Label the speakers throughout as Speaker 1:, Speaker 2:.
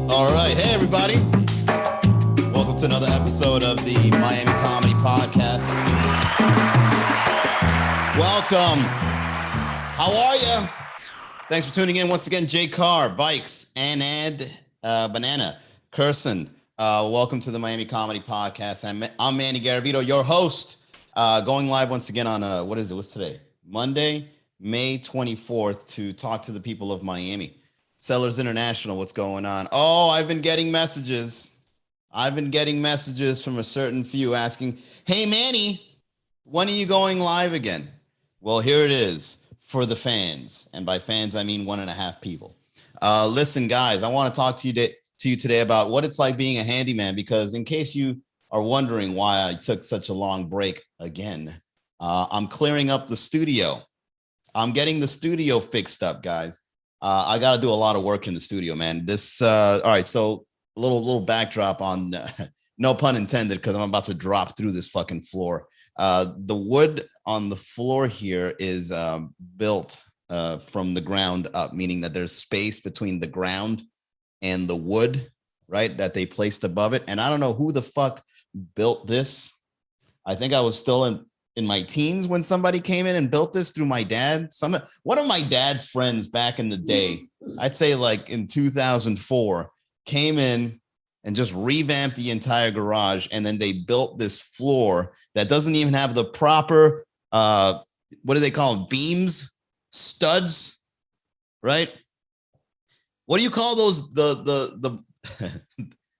Speaker 1: All right. Hey, everybody. Welcome to another episode of the Miami Comedy Podcast. Welcome. How are you? Thanks for tuning in once again. Jay Carr, Vikes, Anad, Banana, Curson. Welcome to the Miami Comedy Podcast. I'm Manny Garavito, your host, going live once again on, what's today? Monday, May 24th to talk to the people of Miami. Sellers International, what's going on? Oh, I've been getting messages. From a certain few asking, hey, Manny, when are you going live again? Well, here it is for the fans. And by fans, I mean 1.5 people. Listen, guys, I want to talk to you today about what it's like being a handyman, because in case you are wondering why I took such a long break again, I'm clearing up the studio. I'm getting the studio fixed up, guys. I got to do a lot of work in the studio, man. All right. So a little backdrop on, no pun intended, because I'm about to drop through this fucking floor. The wood on the floor here is built from the ground up, meaning that there's space between the ground and the wood, right, that they placed above it. And I don't know who the fuck built this. I think I was still in my teens when somebody came in and built this through my dad. One of my dad's friends back in the day, I'd say like in 2004, came in and just revamped the entire garage. And then they built this floor that doesn't even have the proper, what do they call them? Beams, studs, right? What do you call those? The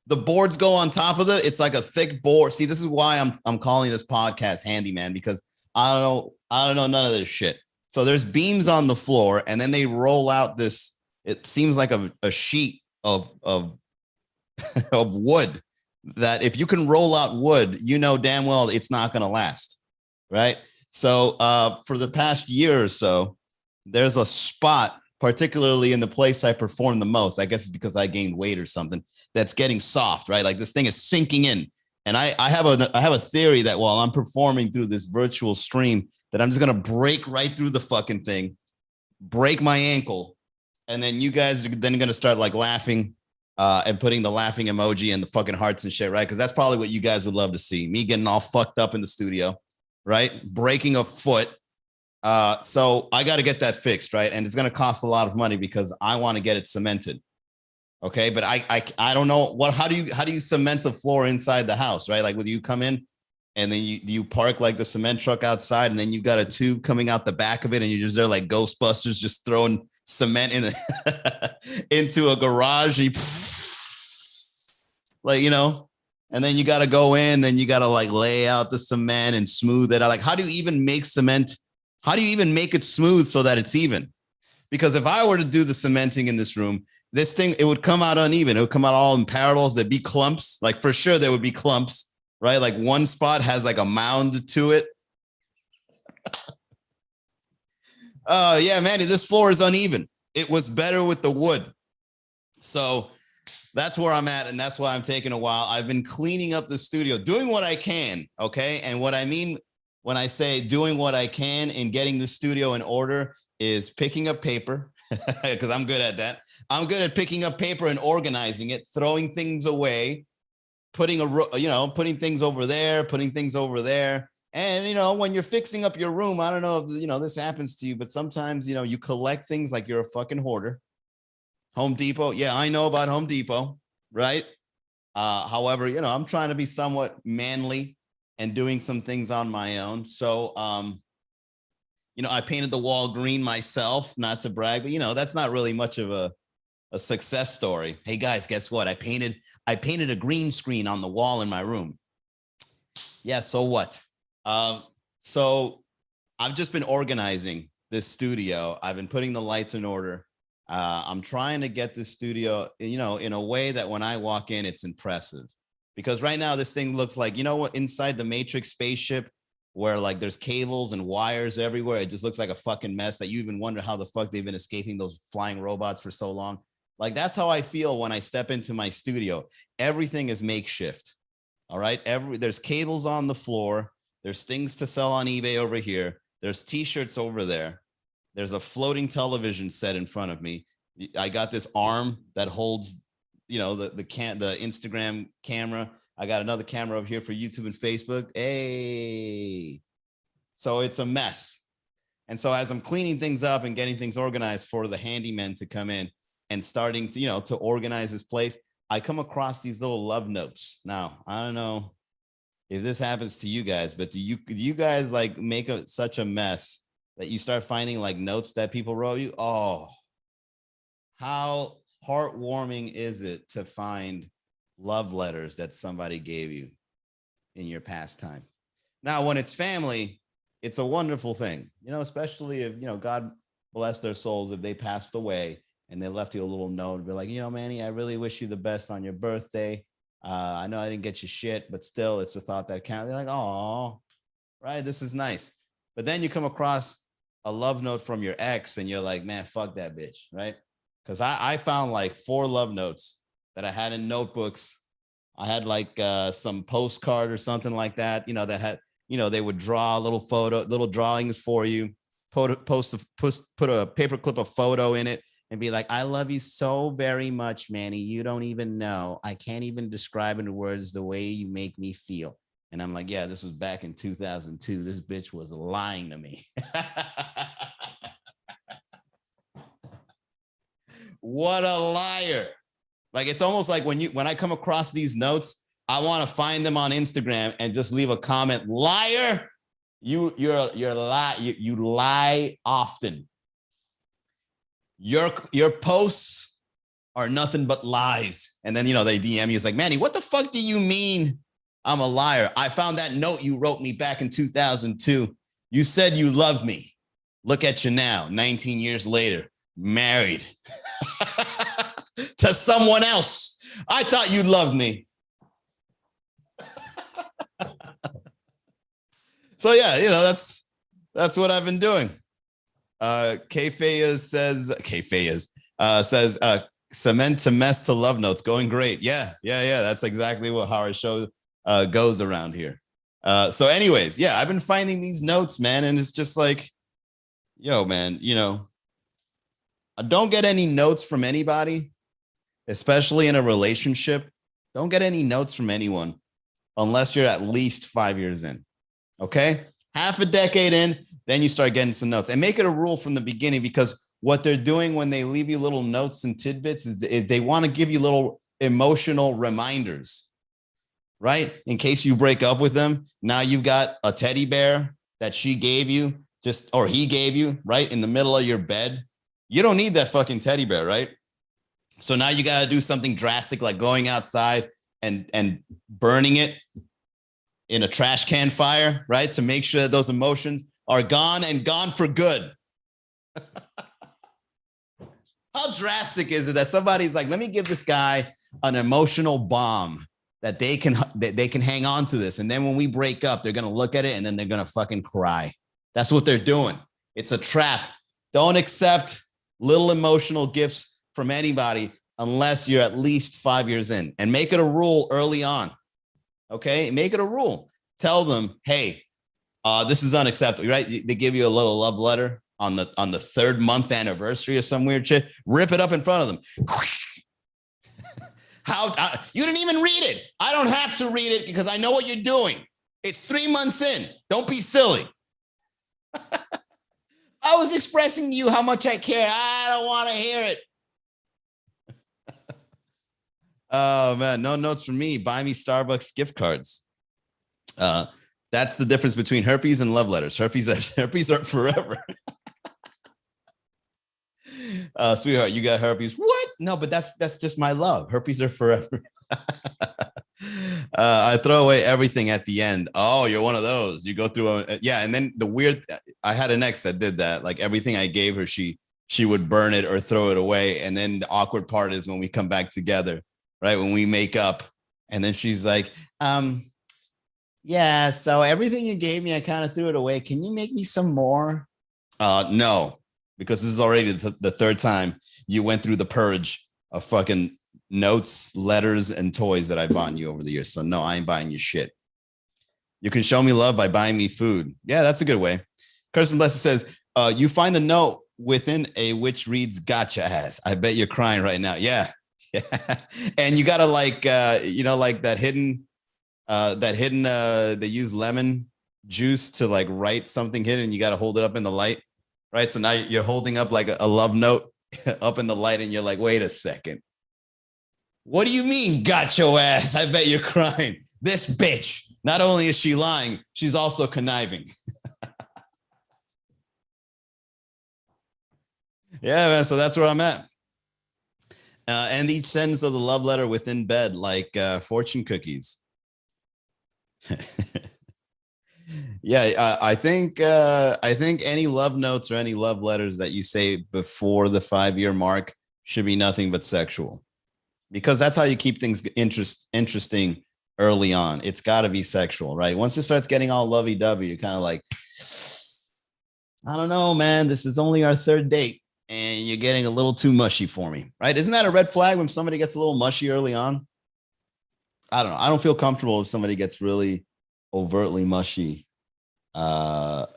Speaker 1: the boards go on top of it. It's like a thick board. See, this is why I'm calling this podcast Handyman, because I don't know none of this shit. So there's beams on the floor, and then they roll out this. It seems like a sheet of of wood that if you can roll out wood, you know damn well it's not going to last, right? So for the past year or so, there's a spot, particularly in the place I perform the most. I guess it's because I gained weight or something. That's getting soft, right? Like this thing is sinking in. And I have a theory that while I'm performing through this virtual stream, that I'm just going to break right through the fucking thing, break my ankle. And then you guys are then going to start like laughing and putting the laughing emoji and the fucking hearts and shit, right? Because that's probably what you guys would love to see. Me getting all fucked up in the studio, right? Breaking a foot. So I got to get that fixed, right? And it's going to cost a lot of money because I want to get it cemented. Okay, but I don't know how do you cement a floor inside the house, right? Like when you come in and then you park like the cement truck outside, and then you got a tube coming out the back of it, and you're just there like Ghostbusters, just throwing cement in into a garage, and like, you know, and then you got to go in, then you got to like lay out the cement and smooth it out. Like, how do you even make cement? How do you even make it smooth so that it's even? Because if I were to do the cementing in this room, this thing, it would come out uneven. It would come out all in parallels. There'd be clumps. Like for sure there would be clumps, right? Like one spot has like a mound to it. Yeah, Manny, this floor is uneven. It was better with the wood. So that's where I'm at. And that's why I'm taking a while. I've been cleaning up the studio, doing what I can. Okay. And what I mean when I say doing what I can in getting the studio in order is picking up paper, because I'm good at that. I'm good at picking up paper and organizing it, throwing things away, putting things over there, putting things over there. And, you know, when you're fixing up your room, I don't know if, you know, this happens to you, but sometimes, you know, you collect things like you're a fucking hoarder. Home Depot. Yeah, I know about Home Depot, right? However, you know, I'm trying to be somewhat manly and doing some things on my own. So, you know, I painted the wall green myself, not to brag, but, you know, that's not really much of a success story. Hey guys, guess what? I painted a green screen on the wall in my room. Yeah, so what? So I've just been organizing this studio. I've been putting the lights in order. I'm trying to get this studio, you know, in a way that when I walk in, it's impressive. Because right now this thing looks like, you know what, inside the Matrix spaceship, where like there's cables and wires everywhere. It just looks like a fucking mess that you even wonder how the fuck they've been escaping those flying robots for so long. Like, that's how I feel when I step into my studio. Everything is makeshift. All right. There's cables on the floor. There's things to sell on eBay over here. There's t-shirts over there. There's a floating television set in front of me. I got this arm that holds you know, the Instagram camera. I got another camera over here for YouTube and Facebook. Hey, so it's a mess. And so as I'm cleaning things up and getting things organized for the handyman to come in and starting to, you know, to organize this place, I come across these little love notes. Now, I don't know if this happens to you guys, but do you guys like make such a mess that you start finding like notes that people wrote you? Oh, how heartwarming is it to find love letters that somebody gave you in your past time? Now, when it's family, it's a wonderful thing, you know, especially if, you know, God bless their souls, if they passed away and they left you a little note, be like, you know, Manny, I really wish you the best on your birthday. I know I didn't get you shit, but still, it's a thought that counts. They're like, oh, right, this is nice. But then you come across a love note from your ex and you're like, man, fuck that bitch, right? Because I found like 4 love notes that I had in notebooks. I had like some postcard or something like that, you know, that had, you know, they would draw a little photo, little drawings for you, put a paperclip of photo in it and be like, I love you so very much, Manny. You don't even know. I can't even describe in words the way you make me feel. And I'm like, yeah, this was back in 2002. This bitch was lying to me. What a liar. Like, it's almost like when I come across these notes, I want to find them on Instagram and just leave a comment. Liar, you lie often. Your posts are nothing but lies. And then, you know, they DM you. It's like, Manny, what the fuck do you mean I'm a liar? I found that note you wrote me back in 2002. You said you loved me. Look at you now, 19 years later, married to someone else. I thought you loved me. So yeah, you know, that's what I've been doing. K-Fayas says cement to mess to love notes going great. Yeah. That's exactly how our show goes around here. So anyways, yeah, I've been finding these notes, man, and it's just like, yo, man, you know, I don't get any notes from anybody, especially in a relationship. Don't get any notes from anyone unless you're at least 5 years in. Okay, half a decade in, then you start getting some notes, and make it a rule from the beginning, because what they're doing when they leave you little notes and tidbits is they want to give you little emotional reminders, right? In case you break up with them, now you've got a teddy bear that she gave you, or he gave you, right in the middle of your bed. You don't need that fucking teddy bear, right? So now you got to do something drastic like going outside and burning it in a trash can fire, right? To make sure that those emotions are gone, and gone for good. How drastic is it that somebody's like, let me give this guy an emotional bomb that they can hang on to this. And then when we break up, they're going to look at it and then they're going to fucking cry. That's what they're doing. It's a trap. Don't accept little emotional gifts from anybody unless you're at least 5 years in, and make it a rule early on. Okay, make it a rule. Tell them, hey, this is unacceptable, right? They give you a little love letter on the 3rd month anniversary or some weird shit. Rip it up in front of them. You didn't even read it. I don't have to read it because I know what you're doing. It's 3 months in. Don't be silly. I was expressing to you how much I care. I don't want to hear it. Oh man, no notes from me. Buy me Starbucks gift cards. That's the difference between herpes and love letters. Herpes are forever. Sweetheart, you got herpes. What? No, but that's just my love. Herpes are forever. I throw away everything at the end. Oh, you're one of those. You go through yeah, and then I had an ex that did that. Like everything I gave her, she would burn it or throw it away. And then the awkward part is when we come back together, right? When we make up, and then she's like, yeah, so everything you gave me, I kind of threw it away. Can you make me some more? No, because this is already the 3rd time you went through the purge of fucking notes, letters, and toys that I bought you over the years. So no, I ain't buying you shit. You can show me love by buying me food. Yeah, that's a good way. Kirsten Blessed says, you find a note within a which reads, gotcha ass. I bet you're crying right now. Yeah. Yeah. And you gotta like like they use lemon juice to like write something hidden. You gotta hold it up in the light, right? So now you're holding up like a love note up in the light, and you're like, wait a second. What do you mean, got your ass? I bet you're crying. This bitch, not only is she lying, she's also conniving. Yeah, man. So that's where I'm at. And each sentence of the love letter within bed, like fortune cookies. Yeah, I think any love notes or any love letters that you say before the 5-year mark should be nothing but sexual, because that's how you keep things interesting early on. It's got to be sexual, right? Once it starts getting all lovey-dovey, you're kind of like, I don't know, man. This is only our third date, and you're getting a little too mushy for me, right? Isn't that a red flag when somebody gets a little mushy early on? I don't know. I don't feel comfortable if somebody gets really overtly mushy. I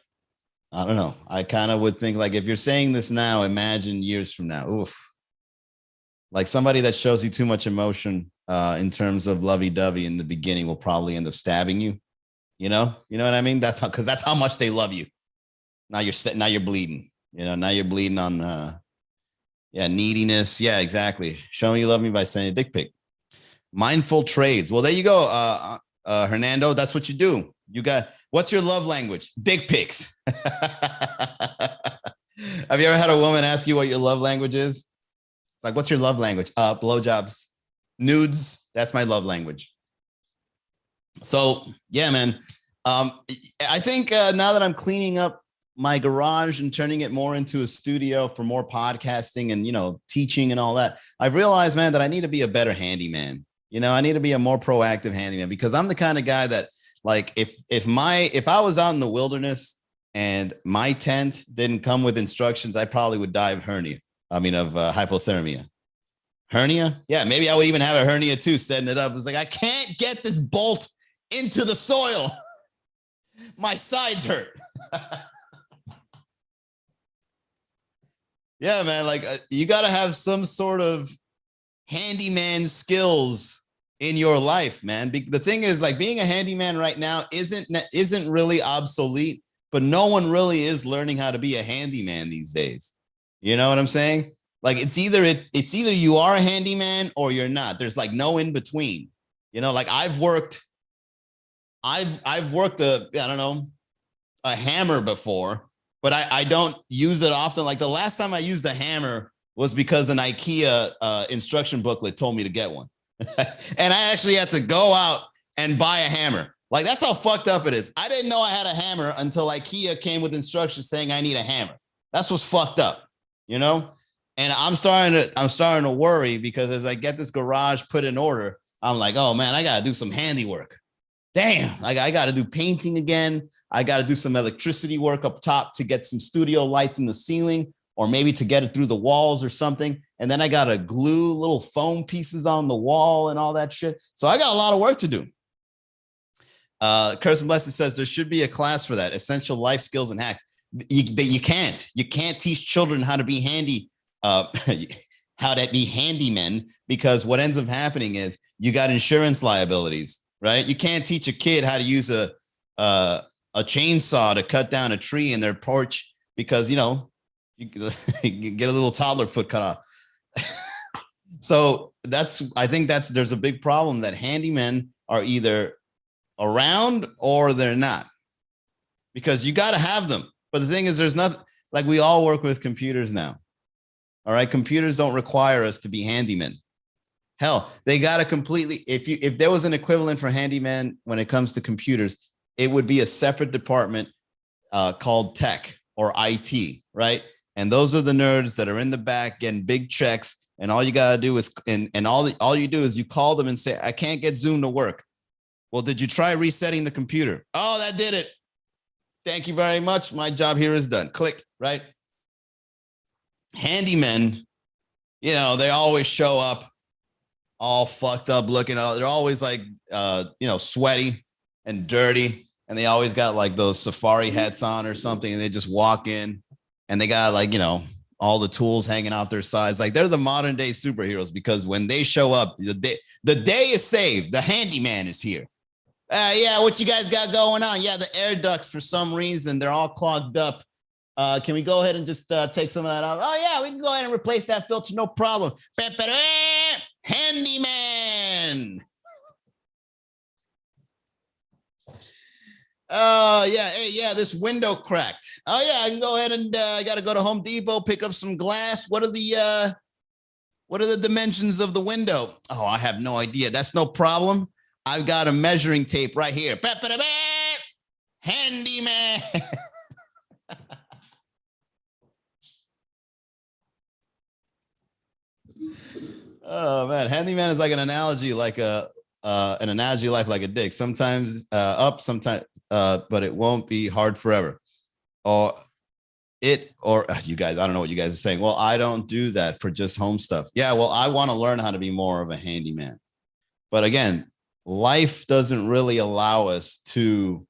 Speaker 1: don't know. I kind of would think like, if you're saying this now, imagine years from now. Oof. Like somebody that shows you too much emotion in terms of lovey-dovey in the beginning will probably end up stabbing you. You know what I mean? Because that's how much they love you. Now you're bleeding. Now you're bleeding on neediness. Yeah, exactly. Showing you love me by sending a dick pic. Mindful trades. Well, there you go, Hernando. That's what you do. What's your love language? Dick pics. Have you ever had a woman ask you what your love language is? It's like, what's your love language? Blowjobs, nudes. That's my love language. So yeah, man. I think now that I'm cleaning up my garage and turning it more into a studio for more podcasting and teaching and all that, I've realized, man, that I need to be a better handyman. I need to be a more proactive handyman, because I'm the kind of guy that, like, if I was out in the wilderness and my tent didn't come with instructions, I probably would die of hypothermia. Hernia? Yeah, maybe I would even have a hernia too, setting it up. It's like, I can't get this bolt into the soil. My sides hurt. Yeah, man, like you got to have some sort of handyman skills in your life, man. The thing is, like, being a handyman right now isn't really obsolete, but no one really is learning how to be a handyman these days. You know what I'm saying? Like, it's either you are a handyman or you're not. There's like no in between. Like I've worked a hammer before, but I don't use it often. Like the last time I used a hammer was because an IKEA instruction booklet told me to get one. And I actually had to go out and buy a hammer. Like, that's how fucked up it is. I didn't know I had a hammer until IKEA came with instructions saying I need a hammer. That's what's fucked up, And I'm starting to worry, because as I get this garage put in order, I'm like, oh man, I gotta do some handiwork. Damn, like I gotta do painting again. I gotta do some electricity work up top to get some studio lights in the ceiling, or maybe to get it through the walls or something. And then I got to glue little foam pieces on the wall and all that shit. So I got a lot of work to do. Curse and Blessed says there should be a class for that. Essential life skills and hacks. You can't teach children how to be how to be handymen, because what ends up happening is you got insurance liabilities, right? You can't teach a kid how to use a chainsaw to cut down a tree in their porch, because, you get a little toddler foot cut off. So I think there's a big problem that handymen are either around or they're not, because you got to have them. But the thing is, there's nothing, like, we all work with computers now. All right. Computers don't require us to be handymen. Hell, they got to completely, if there was an equivalent for handyman when it comes to computers, it would be a separate department called tech or IT, right? And those are the nerds that are in the back getting big checks. And all you got to do is, all you do is you call them and say, I can't get Zoom to work. Well, did you try resetting the computer? Oh, that did it. Thank you very much. My job here is done. Click, right? Handymen, they always show up all fucked up looking. They're always like, sweaty and dirty. And they always got like those safari hats on or something. And they just walk in and they got like, all the tools hanging off their sides. Like they're the modern day superheroes because when they show up, the day is saved. The handyman is here. Yeah, what you guys got going on? Yeah, the air ducts, for some reason, they're all clogged up. Can we go ahead and just take some of that out? Oh, yeah, we can go ahead and replace that filter. No problem. Handyman. Oh, yeah. Hey, yeah, this window cracked. Oh, yeah, I can go ahead and I got to go to Home Depot, pick up some glass. What are the dimensions of the window? Oh, I have no idea. That's no problem. I've got a measuring tape right here. Handyman. Oh man, handyman is like an analogy, like an analogy of life, like a dick. Sometimes up, sometimes, but it won't be hard forever. Or you guys, I don't know what you guys are saying. Well, I don't do that for just home stuff. Yeah, well, I want to learn how to be more of a handyman. But again, life doesn't really allow us to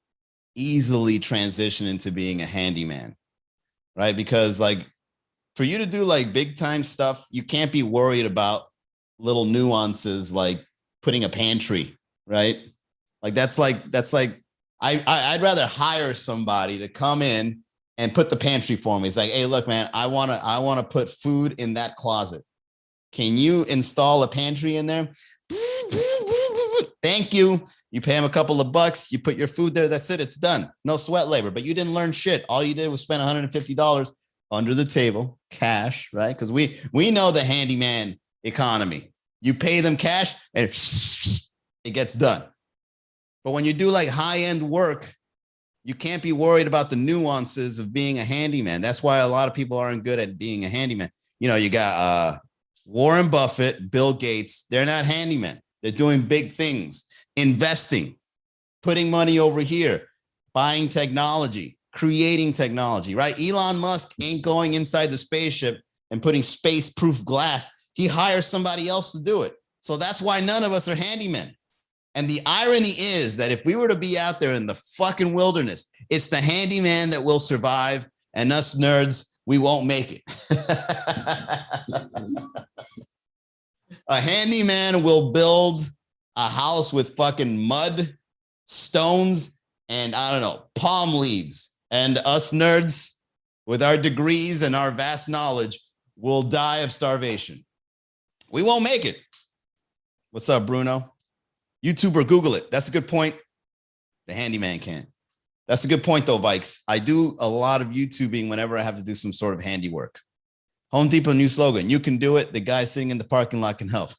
Speaker 1: easily transition into being a handyman, right? Because like for you to do like big time stuff, you can't be worried about little nuances like putting a pantry, right? Like that's like I'd rather hire somebody to come in and put the pantry for me. It's like, hey, look, man, I want to put food in that closet. Can you install a pantry in there? Thank you. You pay him a couple of bucks. You put your food there. That's it. It's done. No sweat labor. But you didn't learn shit. All you did was spend $150 under the table, cash, right? Because we know the handyman economy. You pay them cash and it gets done. But when you do like high-end work, you can't be worried about the nuances of being a handyman. That's why a lot of people aren't good at being a handyman. You know, you got Warren Buffett, Bill Gates. They're not handymen. They're doing big things, investing, putting money over here, buying technology, creating technology, right? Elon Musk ain't going inside the spaceship and putting space-proof glass. He hires somebody else to do it. So that's why none of us are handymen. And the irony is that if we were to be out there in the fucking wilderness, it's the handyman that will survive, and us nerds, we won't make it. A handyman will build a house with fucking mud, stones, and I don't know, palm leaves. And us nerds, with our degrees and our vast knowledge, will die of starvation. We won't make it. What's up, Bruno? YouTube or Google it. That's a good point. The handyman can. That's a good point, though, Vikes. I do a lot of YouTubing whenever I have to do some sort of handiwork. Home Depot new slogan. You can do it. The guy sitting in the parking lot can help.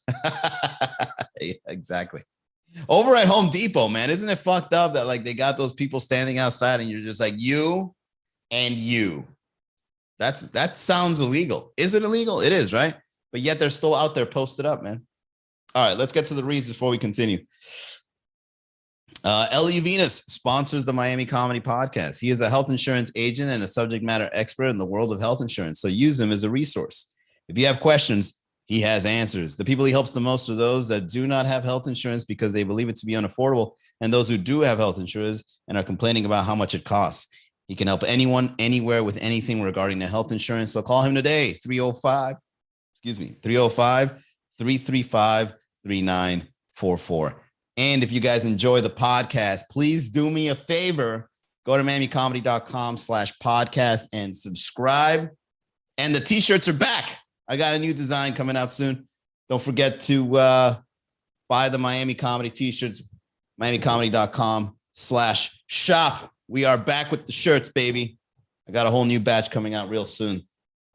Speaker 1: Yeah, exactly. Over at Home Depot, man, isn't it fucked up that like they got those people standing outside and you're just like you and you? That sounds illegal. Is it illegal? It is, right? But yet they're still out there posted up, man. All right, let's get to the reads before we continue. Ellie Venus sponsors the Miami Comedy Podcast. He is a health insurance agent and a subject matter expert in the world of health insurance, so use him as a resource. If you have questions, he has answers. The people he helps the most are those that do not have health insurance because they believe it to be unaffordable, and those who do have health insurance and are complaining about how much it costs. He can help anyone, anywhere with anything regarding their health insurance, so call him today, 305-335-3944. And if you guys enjoy the podcast, please do me a favor. Go to MiamiComedy.com/podcast and subscribe. And the t-shirts are back. I got a new design coming out soon. Don't forget to buy the Miami Comedy t-shirts, MiamiComedy.com/shop. We are back with the shirts, baby. I got a whole new batch coming out real soon.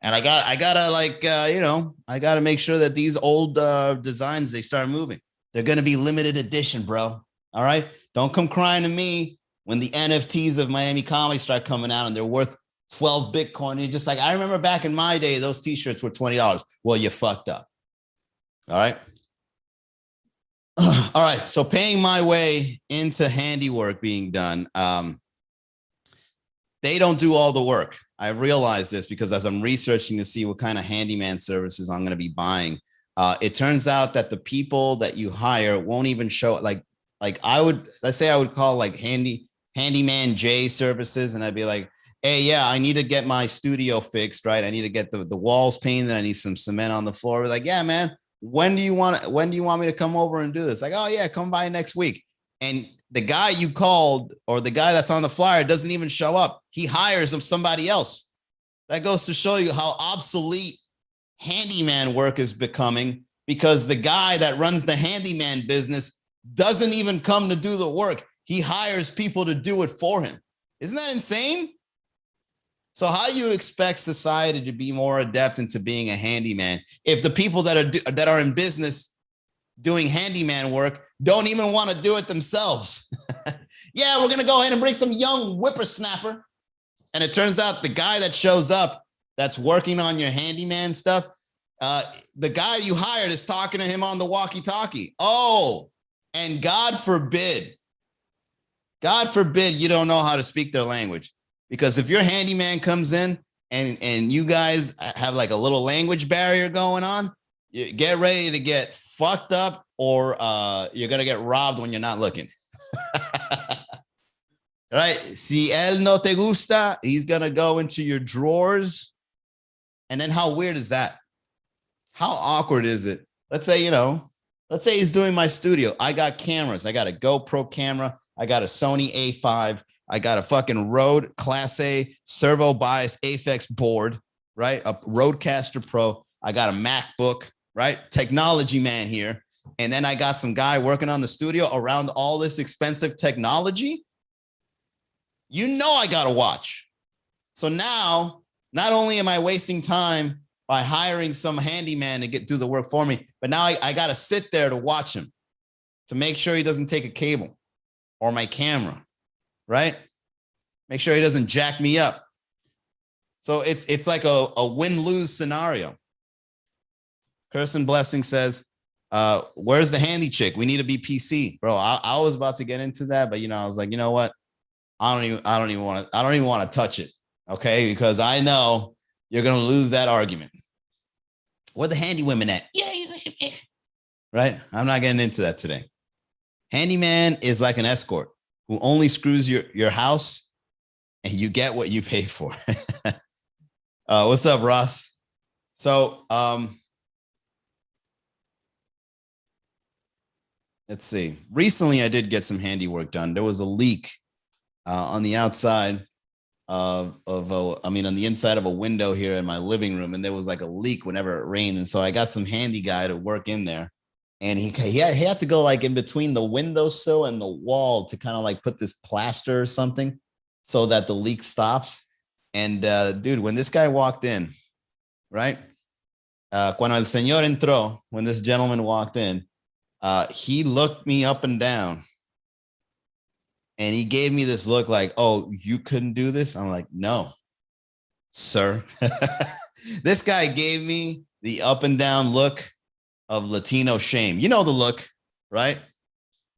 Speaker 1: And I gotta like, I gotta make sure that these old designs, they start moving. They're going to be limited edition, bro. All right. Don't come crying to me when the NFTs of Miami Comedy start coming out and they're worth 12 Bitcoin. You're just like, I remember back in my day, those t-shirts were $20. Well, you fucked up. All right. All right. So paying my way into handiwork being done. They don't do all the work. I realized this because as I'm researching to see what kind of handyman services I'm going to be buying, it turns out that the people that you hire won't even show like I would, let's say I would call like Handyman J services. And I'd be like, hey, yeah, I need to get my studio fixed, right? I need to get the walls painted. I need some cement on the floor. We're like, yeah, man, when do you want me to come over and do this? Like, oh yeah, come by next week. And the guy you called or the guy that's on the flyer doesn't even show up. He hires somebody else. That goes to show you how obsolete handyman work is becoming, because the guy that runs the handyman business doesn't even come to do the work. He hires people to do it for him. Isn't that insane? So how do you expect society to be more adept into being a handyman if the people that are in business doing handyman work don't even want to do it themselves? Yeah, we're going to go ahead and bring some young whippersnapper. And it turns out the guy that shows up that's working on your handyman stuff, the guy you hired is talking to him on the walkie-talkie. Oh, and God forbid you don't know how to speak their language. Because if your handyman comes in and you guys have like a little language barrier going on, you get ready to get fucked up, or you're going to get robbed when you're not looking. Right? Si él no te gusta, he's going to go into your drawers. And then how weird is that? How awkward is it? Let's say he's doing my studio. I got cameras. I got a GoPro camera. I got a Sony A5. I got a fucking Rode Class A servo bias Aphex board, right? A Rodecaster Pro. I got a MacBook, right? Technology man here. And then I got some guy working on the studio around all this expensive technology. You know I got to watch. So now, not only am I wasting time by hiring some handyman to do the work for me, but now I got to sit there to watch him to make sure he doesn't take a cable or my camera. Right? Make sure he doesn't jack me up. So it's like a win-lose scenario. Curse and Blessing says, where's the handy chick? We need to be PC. Bro, I was about to get into that, but I was like, you know what? I don't even want to touch it. Okay? Because I know you're gonna lose that argument. Where the handy women at? Yeah. Right? I'm not getting into that today. Handyman is like an escort who only screws your house, and you get what you pay for. What's up, Ross? So let's see. Recently, I did get some handiwork done. There was a leak on the outside on the inside of a window here in my living room, and there was like a leak whenever it rained. And so I got some handy guy to work in there. And he had to go like in between the windowsill and the wall to kind of like put this plaster or something so that the leak stops. And dude, when this guy walked in, right? Cuando el señor entró, when this gentleman walked in, he looked me up and down. And he gave me this look like, oh, you couldn't do this? I'm like, no, sir. This guy gave me the up and down look of Latino shame. You know the look, right?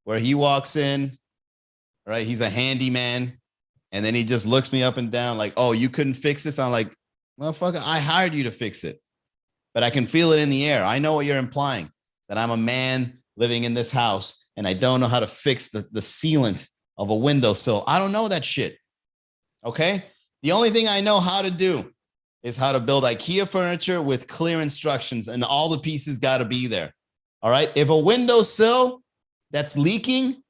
Speaker 1: Where he walks in, right? He's a handyman. And then he just looks me up and down like, oh, you couldn't fix this? I'm like, motherfucker, I hired you to fix it. But I can feel it in the air. I know what you're implying, that I'm a man living in this house and I don't know how to fix the sealant of a windowsill. I don't know that shit. Okay? The only thing I know how to do is how to build IKEA furniture with clear instructions, and all the pieces got to be there. All right. If a windowsill that's leaking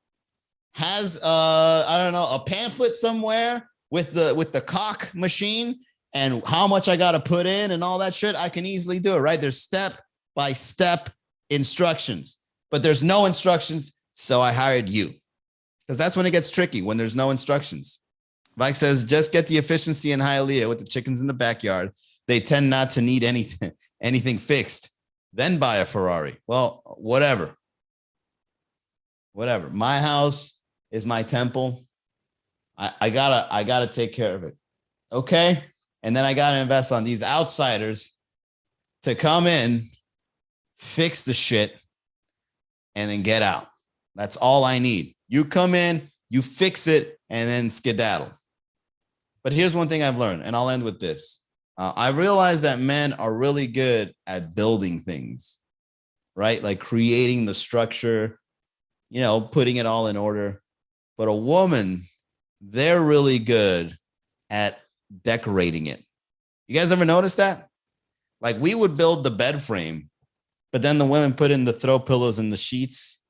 Speaker 1: has a pamphlet somewhere with the caulk machine and how much I got to put in and all that shit, I can easily do it. Right. There's step-by-step instructions, but there's no instructions. So I hired you, because that's when it gets tricky, when there's no instructions. Mike says, just get the efficiency in Hialeah with the chickens in the backyard. They tend not to need anything fixed. Then buy a Ferrari. Well, whatever. My house is my temple. I gotta take care of it. Okay. And then I gotta invest on these outsiders to come in, fix the shit, and then get out. That's all I need. You come in, you fix it, and then skedaddle. But here's one thing I've learned, and I'll end with this. I realized that men are really good at building things, right? Like creating the structure, putting it all in order. But a woman, they're really good at decorating it. You guys ever notice that? Like we would build the bed frame, but then the women put in the throw pillows and the sheets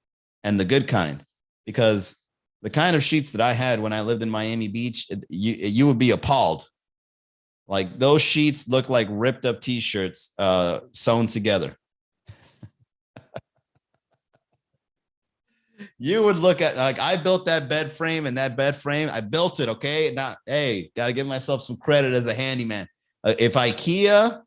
Speaker 1: and the good kind, because the kind of sheets that I had when I lived in Miami Beach, you would be appalled. Like those sheets look like ripped up t-shirts sewn together. You would look at, like, I built that bed frame, and that bed frame, I built it. Okay. Now, hey, got to give myself some credit as a handyman. If IKEA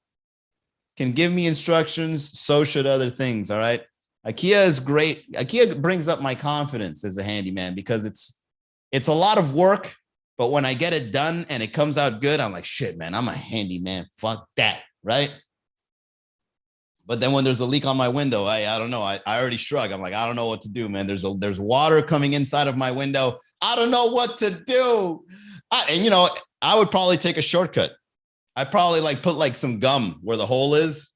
Speaker 1: can give me instructions, so should other things. All right. IKEA is great. IKEA brings up my confidence as a handyman because it's a lot of work, but when I get it done and it comes out good, I'm like, shit, man, I'm a handyman. Fuck that. Right. But then when there's a leak on my window, I don't know. I already shrug. I'm like, I don't know what to do, man. There's water coming inside of my window. I don't know what to do. I would probably take a shortcut. I'd probably put some gum where the hole is.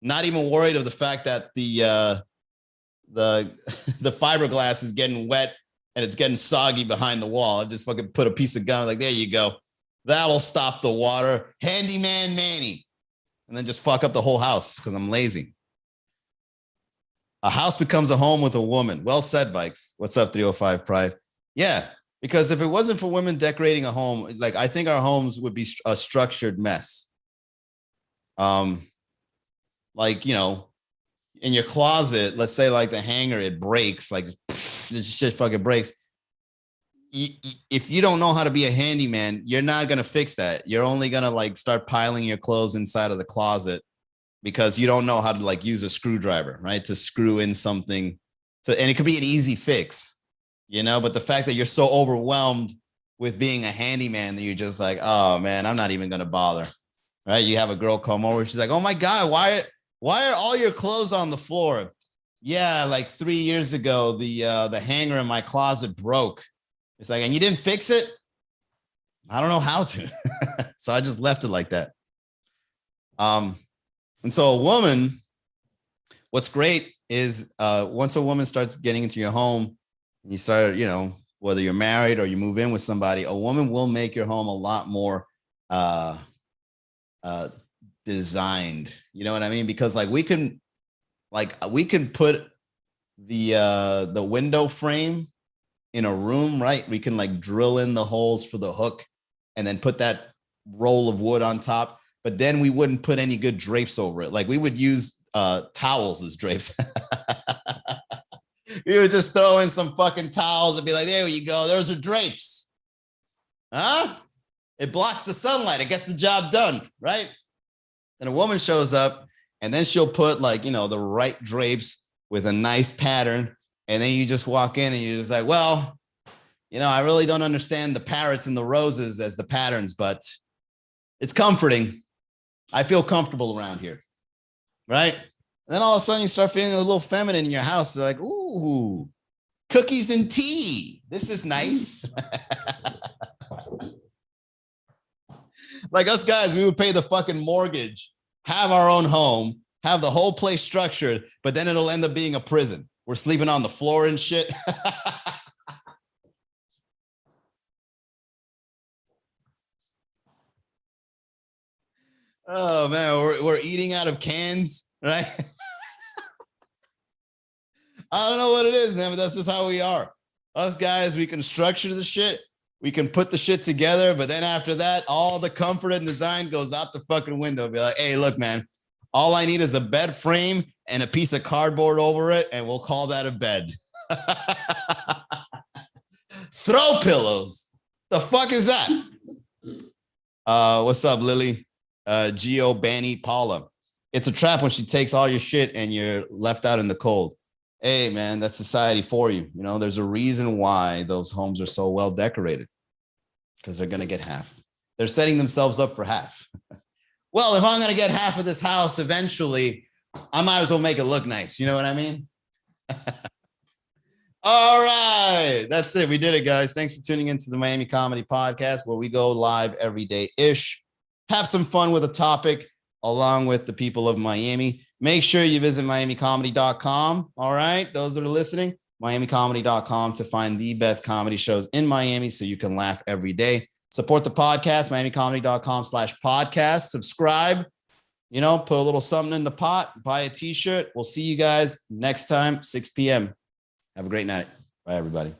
Speaker 1: Not even worried of the fact that the fiberglass is getting wet and it's getting soggy behind the wall. I just fucking put a piece of gum, like, there you go. That'll stop the water. Handyman Manny. And then just fuck up the whole house because I'm lazy. A house becomes a home with a woman. Well said, Bikes. What's up, 305 Pride? Yeah, because if it wasn't for women decorating a home, I think our homes would be a structured mess. In your closet, let's say the hanger, it breaks, this shit fucking breaks. If you don't know how to be a handyman, you're not going to fix that. You're only going to start piling your clothes inside of the closet because you don't know how to use a screwdriver, right? To screw in something. And it could be an easy fix, but the fact that you're so overwhelmed with being a handyman that you're just like, oh man, I'm not even going to bother. Right? You have a girl come over. She's like, oh my God, why are all your clothes on the floor? Yeah. 3 years ago, the hanger in my closet broke. It's like, and you didn't fix it? I don't know how to. So I just left it like that. And so a woman, what's great is once a woman starts getting into your home, and you start, whether you're married or you move in with somebody, a woman will make your home a lot more designed. You know what I mean? Because we can put the window frame in a room, right? We can drill in the holes for the hook and then put that roll of wood on top. But then we wouldn't put any good drapes over it. We would use towels as drapes. We would just throw in some fucking towels and be like, there you go. Those are drapes. Huh? It blocks the sunlight. It gets the job done, right? And a woman shows up and then she'll put the right drapes with a nice pattern. And then you just walk in and you're just like, well, I really don't understand the parrots and the roses as the patterns, but it's comforting. I feel comfortable around here. Right? And then all of a sudden you start feeling a little feminine in your house. You're like, ooh, cookies and tea. This is nice. Us guys, we would pay the fucking mortgage, have our own home, have the whole place structured, but then it'll end up being a prison. We're sleeping on the floor and shit. Oh man, we're eating out of cans, right? I don't know what it is, man, but that's just how we are. Us guys, we can structure the shit. We can put the shit together, but then after that, all the comfort and design goes out the fucking window. Be like, hey, look, man, all I need is a bed frame and a piece of cardboard over it, and we'll call that a bed. Throw pillows. The fuck is that? What's up, Lily? Geo Banny Paula. It's a trap when she takes all your shit and you're left out in the cold. Hey, man, that's society for you. There's a reason why those homes are so well decorated, because they're going to get half. They're setting themselves up for half. Well, if I'm going to get half of this house eventually, I might as well make it look nice. You know what I mean? All right. That's it. We did it, guys. Thanks for tuning into the Miami Comedy Podcast, where we go live every day-ish. Have some fun with a topic along with the people of Miami. Make sure you visit miamicomedy.com. All right. Those that are listening, miamicomedy.com to find the best comedy shows in Miami so you can laugh every day. Support the podcast, miamicomedy.com/podcast. Subscribe, you know, put a little something in the pot, buy a t-shirt. We'll see you guys next time, 6 p.m. Have a great night. Bye, everybody.